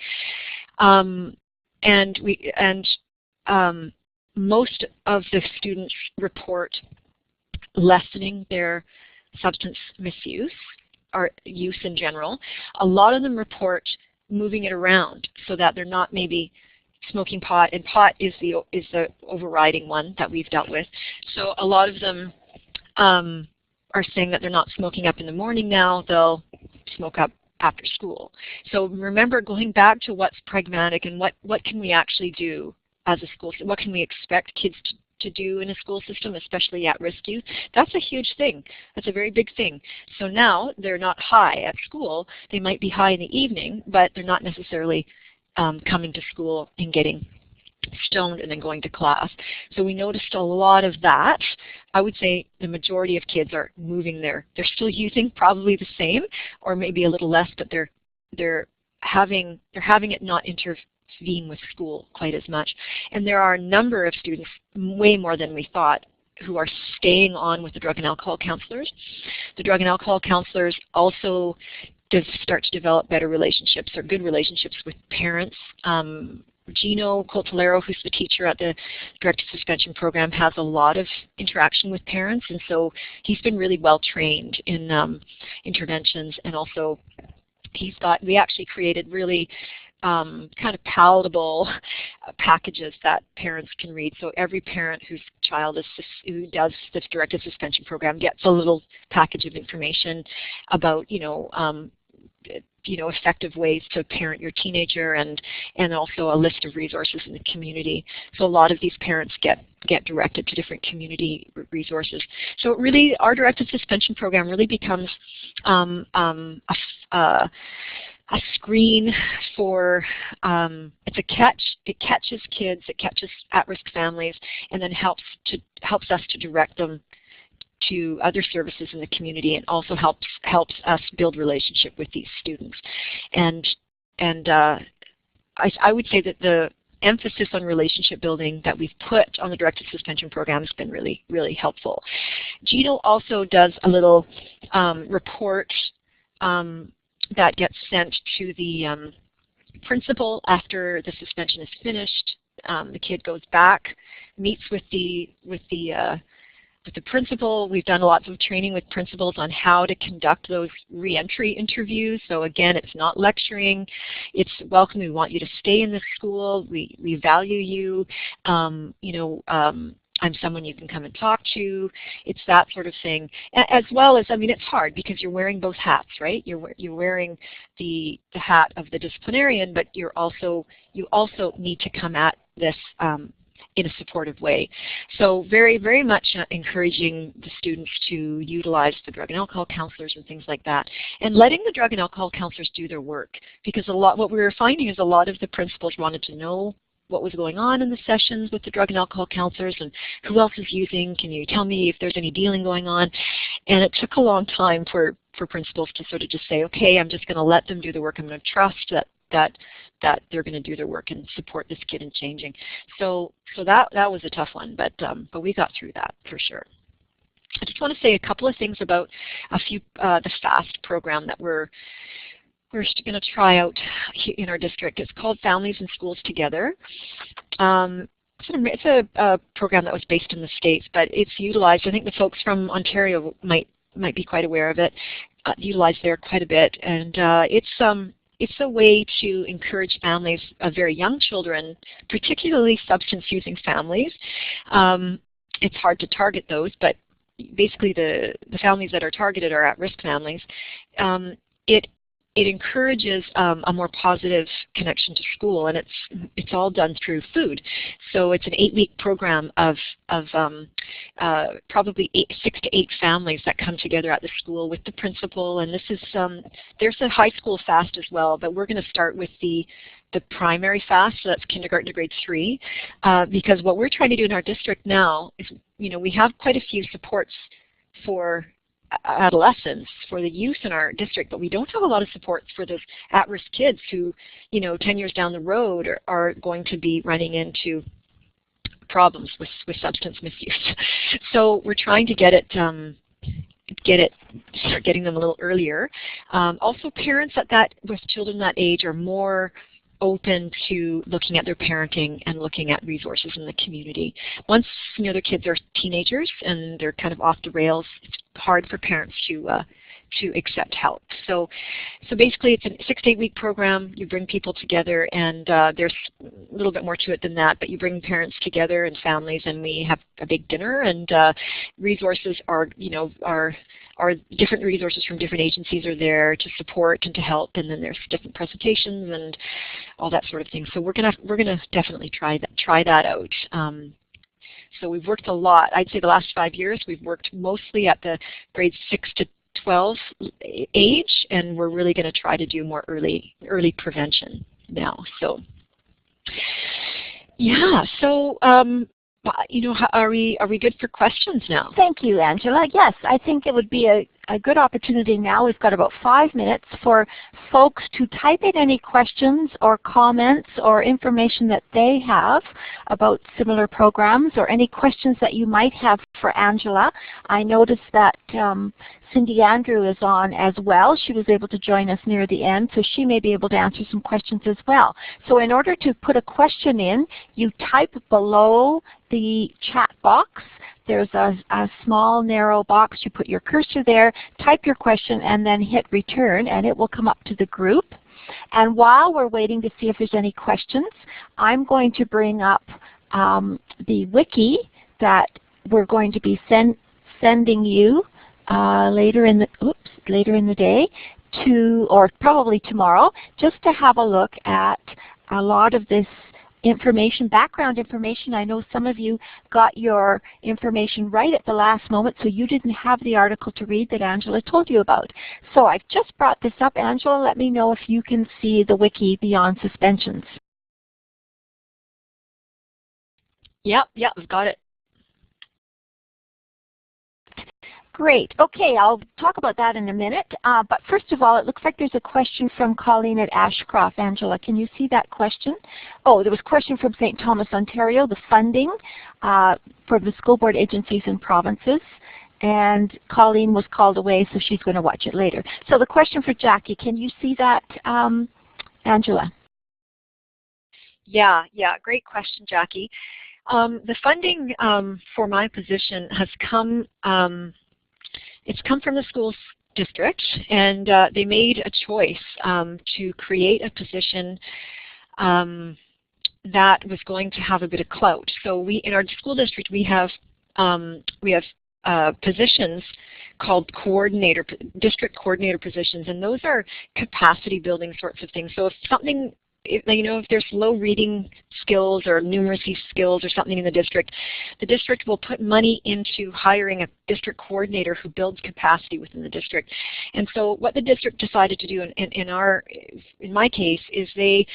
S2: Most of the students report lessening their substance misuse or use in general. A lot of them report moving it around so that they're not maybe smoking pot, and pot is the overriding one that we've dealt with. So a lot of them are saying that they're not smoking up in the morning now, they'll smoke up after school. So remember, going back to what's pragmatic and what can we actually do as a school, what can we expect kids to do in a school system, especially at-risk youth, that's a huge thing. That's a very big thing. So now they're not high at school. They might be high in the evening, but they're not necessarily coming to school and getting stoned and then going to class. So we noticed a lot of that. I would say the majority of kids are moving there. They're still using probably the same or maybe a little less, but they're having it not intervene with school quite as much. And there are a number of students, way more than we thought, who are staying on with the drug and alcohol counselors. The drug and alcohol counselors also start to develop better relationships or good relationships with parents. Gino Coltolero, who's the teacher at the Directed Suspension Program, has a lot of interaction with parents, and so he's been really well trained in interventions, and also we actually created really kind of palatable packages that parents can read. So every parent who does this Directed Suspension Program gets a little package of information about, effective ways to parent your teenager, and also a list of resources in the community. So a lot of these parents get directed to different community resources. So really, our Directed Suspension Program really becomes a screen for, it's a catch. It catches kids, it catches at-risk families, and then helps us to direct them to other services in the community, and also helps us build relationship with these students. And I would say that the emphasis on relationship building that we've put on the Directed Suspension Program has been really, really helpful. Gino also does a little report that gets sent to the principal after the suspension is finished. The kid goes back, meets with the principal. We've done lots of training with principals on how to conduct those reentry interviews. So again, it's not lecturing, it's welcome. We want you to stay in this school. We value you. I'm someone you can come and talk to. It's that sort of thing. As well as, it's hard because you're wearing both hats, right? You're wearing the hat of the disciplinarian, but you also need to come at this in a supportive way. So very, very much encouraging the students to utilize the drug and alcohol counselors and things like that, and letting the drug and alcohol counselors do their work, because what we were finding is a lot of the principals wanted to know what was going on in the sessions with the drug and alcohol counselors and who else is using. Can you tell me if there's any dealing going on? And it took a long time for principals to sort of just say, okay, I'm just going to let them do the work. I'm going to trust that they're going to do their work and support this kid in changing. So that was a tough one, but we got through that for sure. I just want to say a couple of things about the FAST program that we're going to try out in our district. It's called Families and Schools Together. It's a program that was based in the States, but it's utilized. I think the folks from Ontario might be quite aware of it. Utilized there quite a bit, and it's a way to encourage families of very young children, particularly substance-using families. It's hard to target those, but basically the families that are targeted are at-risk families. It encourages a more positive connection to school, and it's all done through food. So it's an 8-week program of probably 6 to 8 families that come together at the school with the principal. And this is there's a high school fast as well, but we're going to start with the primary fast, so that's kindergarten to grade 3, because what we're trying to do in our district now is, we have quite a few supports for adolescents, for the youth in our district, but we don't have a lot of supports for those at-risk kids who, 10 years down the road are going to be running into problems with substance misuse. So we're trying to start getting them a little earlier. Also, parents with children that age are more open to looking at their parenting and looking at resources in the community. Once their kids are teenagers and they're kind of off the rails, it's hard for parents to accept help. So basically it's a 6 to 8 week program. You bring people together, and there's a little bit more to it than that, but you bring parents together and families, and we have a big dinner, and resources are different resources from different agencies are there to support and to help, and then there's different presentations and all that sort of thing. So we're gonna definitely try that out. So we've worked a lot. I'd say the last 5 years we've worked mostly at the grades 6 to 12 age, and we're really going to try to do more early prevention now. So yeah, so are we good for questions now?
S1: Thank you, Angela. Yes, I think it would be a good opportunity now. We've got about 5 minutes for folks to type in any questions or comments or information that they have about similar programs, or any questions that you might have for Angela. I noticed that Cindy Andrew is on as well. She was able to join us near the end, so she may be able to answer some questions as well. So in order to put a question in, you type below the chat box. There's a small narrow box. You put your cursor there, type your question, and then hit return, and it will come up to the group. And while we're waiting to see if there's any questions, I'm going to bring up the wiki that we're going to be sending you later in the day, or probably tomorrow, just to have a look at a lot of this information, background information. I know some of you got your information right at the last moment, so you didn't have the article to read that Angela told you about. So I've just brought this up. Angela, let me know if you can see the wiki Beyond Suspensions.
S2: Yep, I've got it.
S1: Great. Okay, I'll talk about that in a minute. But first of all, it looks like there's a question from Colleen at Ashcroft. Angela, can you see that question? Oh, there was a question from St. Thomas, Ontario, the funding for the school board agencies and provinces. And Colleen was called away, so she's going to watch it later. So the question for Jackie, can you see that, Angela?
S2: Yeah, great question, Jackie. The funding for my position has come it's come from the school district, and they made a choice to create a position that was going to have a bit of clout. So in our school district, we have positions called district coordinator positions, and those are capacity building sorts of things. So if there's low reading skills or numeracy skills or something in the district will put money into hiring a district coordinator who builds capacity within the district. And so what the district decided to do in my case is they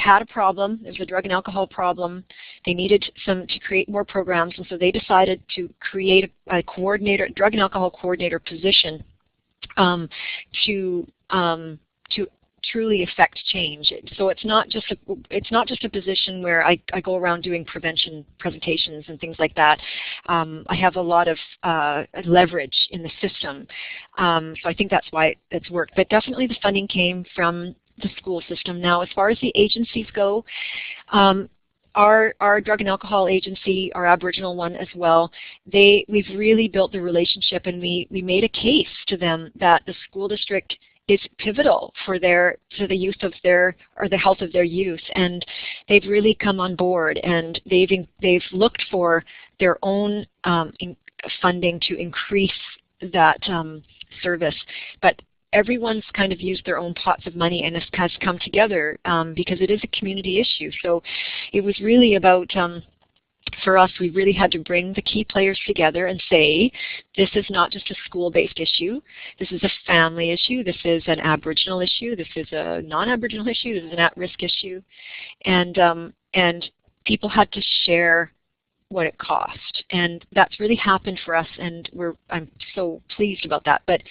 S2: had a problem. There was a drug and alcohol problem. They needed to create more programs, and so they decided to create a drug and alcohol coordinator position to truly affect change. So it's not just a position where I go around doing prevention presentations and things like that. I have a lot of leverage in the system. So I think that's why it's worked. But definitely the funding came from the school system. Now, as far as the agencies go, our drug and alcohol agency, our Aboriginal one as well, we've really built the relationship, and we made a case to them that the school district is pivotal for the use of their, or the health of their youth, and they've really come on board, and they've looked for their own funding to increase that service. But everyone's kind of used their own pots of money, and this has come together because it is a community issue. So it was really about, for us, we really had to bring the key players together and say, this is not just a school-based issue, this is a family issue, this is an Aboriginal issue, this is a non-Aboriginal issue, this is an at-risk issue, and people had to share what it cost, and that's really happened for us, and I'm so pleased about that. But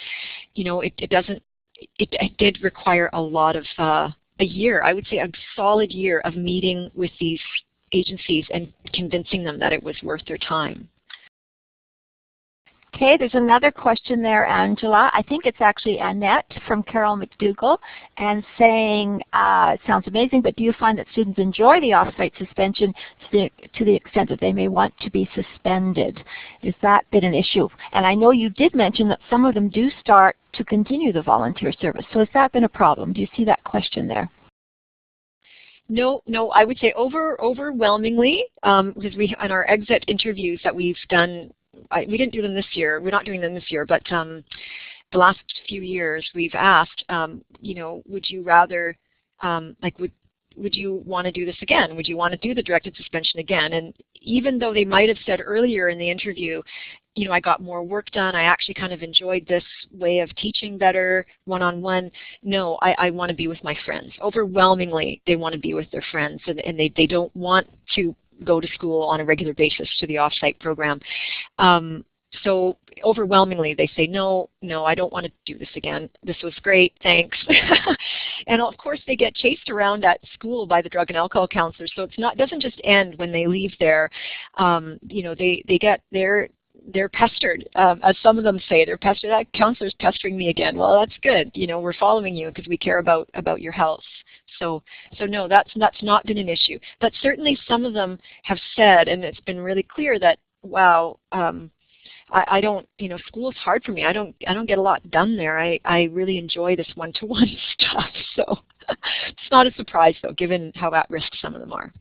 S2: you know, it did require a lot of a year, I would say a solid year of meeting with these agencies and convincing them that it was worth their time.
S1: Okay, there's another question there, Angela. I think it's actually Annette from Carol McDougall, and saying, it sounds amazing, but do you find that students enjoy the off-site suspension to the extent that they may want to be suspended? Has that been an issue? And I know you did mention that some of them do start to continue the volunteer service. So has that been a problem? Do you see that question there?
S2: No, I would say overwhelmingly, because in our exit interviews that we've done, we didn't do them this year. We're not doing them this year, but the last few years we've asked, you know, would you rather, would you want to do this again? Would you want to do the directed suspension again? And even though they might have said earlier in the interview, you know, I got more work done, I actually kind of enjoyed this way of teaching better, one-on-one, no, I want to be with my friends. Overwhelmingly, they want to be with their friends, and they don't want to go to school on a regular basis to the off-site program. So overwhelmingly they say, no, I don't want to do this again. This was great, thanks. And of course they get chased around at school by the drug and alcohol counselors, so it doesn't just end when they leave there. You know, they're pestered, as some of them say, they're pestered. That counselor's pestering me again. Well, that's good. You know, we're following you because we care about your health. So no, that's not been an issue. But certainly some of them have said, and it's been really clear that, wow, I don't, you know, school is hard for me. I don't get a lot done there. I really enjoy this one-to-one stuff. So it's not a surprise though, given how at risk some of them are.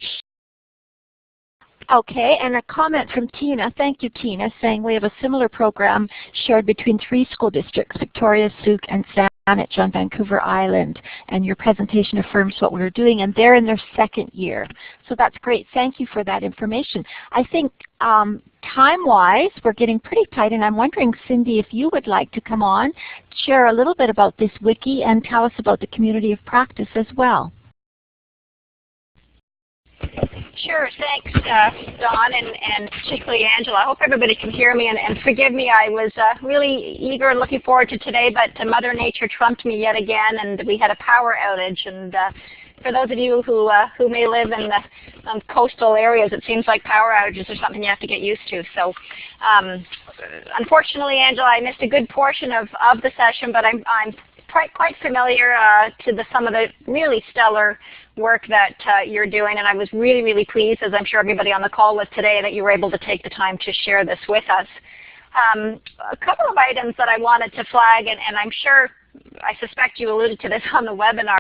S1: Okay, and a comment from Tina. Thank you, Tina, saying we have a similar program shared between 3 school districts, Victoria, Souk, and Saanich on Vancouver Island. And your presentation affirms what we're doing, and they're in their 2nd year. So that's great. Thank you for that information. I think time-wise, we're getting pretty tight, and I'm wondering, Cindy, if you would like to come on, share a little bit about this wiki, and tell us about the community of practice as well.
S3: Sure, thanks, Dawn, and particularly Angela. I hope everybody can hear me, and forgive me, I was really eager and looking forward to today, but Mother Nature trumped me yet again, and we had a power outage. And for those of you who may live in the coastal areas, it seems like power outages are something you have to get used to. So unfortunately, Angela, I missed a good portion of the session, but I'm quite familiar to some of the really stellar work that you're doing, and I was really pleased, as I'm sure everybody on the call was today, that you were able to take the time to share this with us. A couple of items that I wanted to flag, and I'm sure, I suspect you alluded to this on the webinar,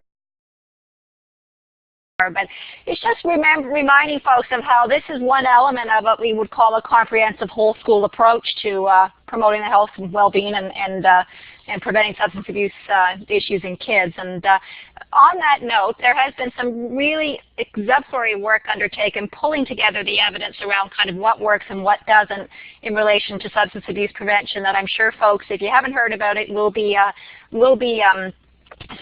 S3: but it's just reminding folks of how this is one element of what we would call a comprehensive whole school approach to promoting the health and well-being and preventing substance abuse issues in kids. And on that note, there has been some really exemplary work undertaken pulling together the evidence around kind of what works and what doesn't in relation to substance abuse prevention that I'm sure folks, if you haven't heard about it, will be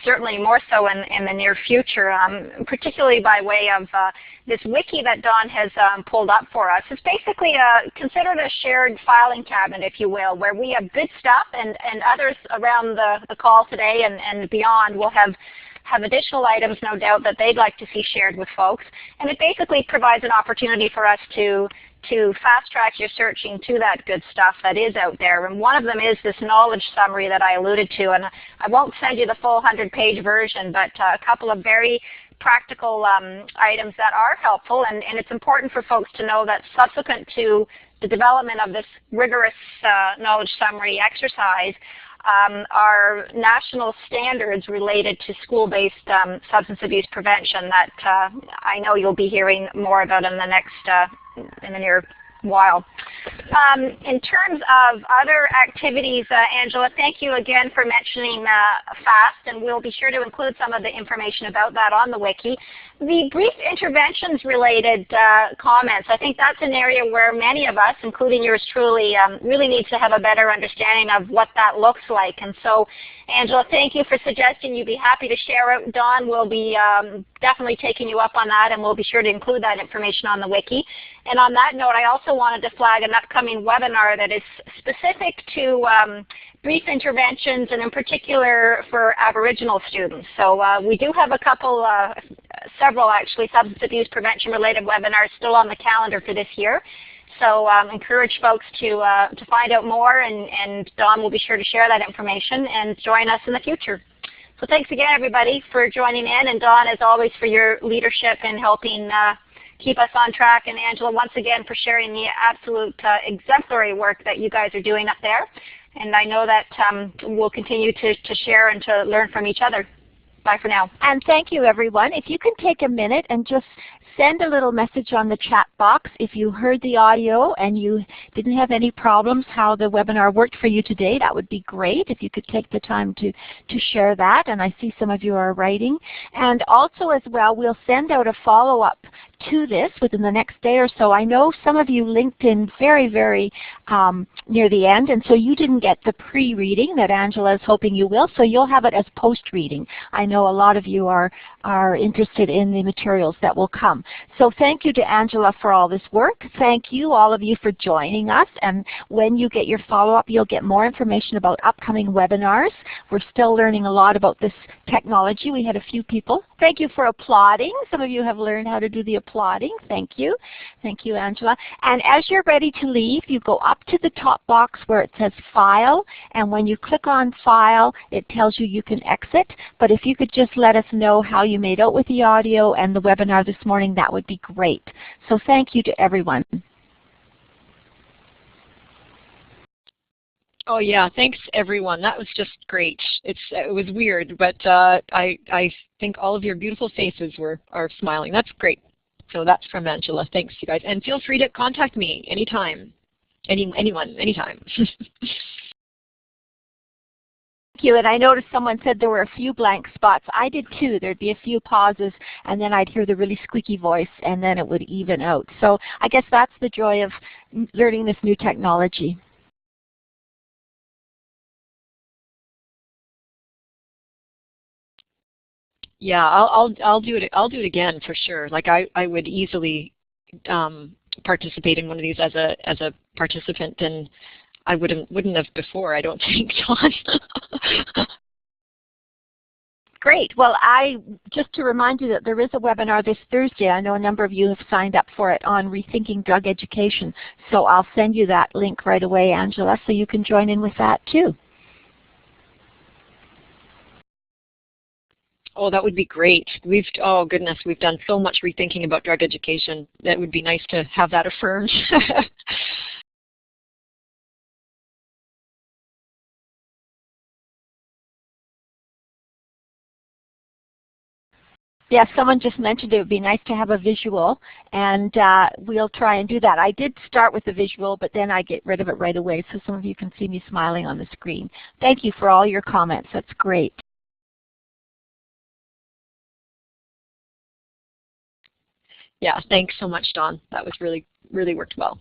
S3: certainly more so in the near future, particularly by way of this wiki that Dawn has pulled up for us. It's basically considered a shared filing cabinet, if you will, where we have good stuff, and others around the call today and beyond will have additional items, no doubt, that they'd like to see shared with folks. And it basically provides an opportunity for us to fast-track your searching to that good stuff that is out there. And one of them is this knowledge summary that I alluded to. And I won't send you the full 100-page version, but a couple of very practical items that are helpful. And it's important for folks to know that subsequent to the development of this rigorous knowledge summary exercise, are national standards related to school-based substance abuse prevention that I know you'll be hearing more about in the near while. In terms of other activities, Angela, thank you again for mentioning FAST, and we'll be sure to include some of the information about that on the wiki. The brief interventions related comments, I think that's an area where many of us, including yours truly, really need to have a better understanding of what that looks like. And so, Angela, thank you for suggesting you'd be happy to share it. Dawn will be definitely taking you up on that, and we'll be sure to include that information on the wiki. And on that note, I also wanted to flag an upcoming webinar that is specific to brief interventions, and in particular for Aboriginal students. So we do have a couple, several actually, substance abuse prevention related webinars still on the calendar for this year. So encourage folks to find out more, and Dawn will be sure to share that information and join us in the future. So thanks again, everybody, for joining in, and Dawn, as always, for your leadership in helping keep us on track, and Angela, once again, for sharing the absolute exemplary work that you guys are doing up there. And I know that we'll continue to share and to learn from each other. Bye for now.
S1: And thank you, everyone. If you can take a minute and just send a little message on the chat box if you heard the audio and you didn't have any problems how the webinar worked for you today. That would be great if you could take the time to share that. And I see some of you are writing. And also as well, we'll send out a follow-up to this within the next day or so. I know some of you linked in very, very near the end, and so you didn't get the pre-reading that Angela is hoping you will, so you'll have it as post-reading. I know a lot of you are interested in the materials that will come. So thank you to Angela for all this work. Thank you, all of you, for joining us, and when you get your follow-up, you'll get more information about upcoming webinars. We're still learning a lot about this technology. We had a few people. Thank you for applauding. Some of you have learned how to do the applauding. Thank you. Thank you, Angela. And as you're ready to leave, you go up to the top box where it says File, and when you click on File, it tells you you can exit. But if you could just let us know how you made out with the audio and the webinar this morning, that would be great. So thank you to everyone.
S2: Oh yeah, thanks everyone. That was just great. It was weird, but I think all of your beautiful faces are smiling. That's great. So that's from Angela. Thanks, you guys, and feel free to contact me anytime, anyone, anytime.
S1: Thank you. And I noticed someone said there were a few blank spots. I did too. There'd be a few pauses, and then I'd hear the really squeaky voice, and then it would even out. So I guess that's the joy of learning this new technology.
S2: Yeah, I'll do it. I'll do it again for sure. Like I would easily participate in one of these as a participant, and I wouldn't have before. I don't think, Dawn.
S1: Great. Well, just to remind you that there is a webinar this Thursday. I know a number of you have signed up for it on rethinking drug education. So I'll send you that link right away, Angela, so you can join in with that too.
S2: Oh, that would be great. Oh goodness, we've done so much rethinking about drug education. That would be nice to have that affirmed.
S1: Yeah, someone just mentioned it would be nice to have a visual, and we'll try and do that. I did start with the visual, but then I get rid of it right away, so some of you can see me smiling on the screen. Thank you for all your comments. That's great.
S2: Yeah, thanks so much, Dawn. That was really worked well.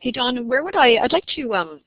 S2: Hey, Dawn, where would I'd like to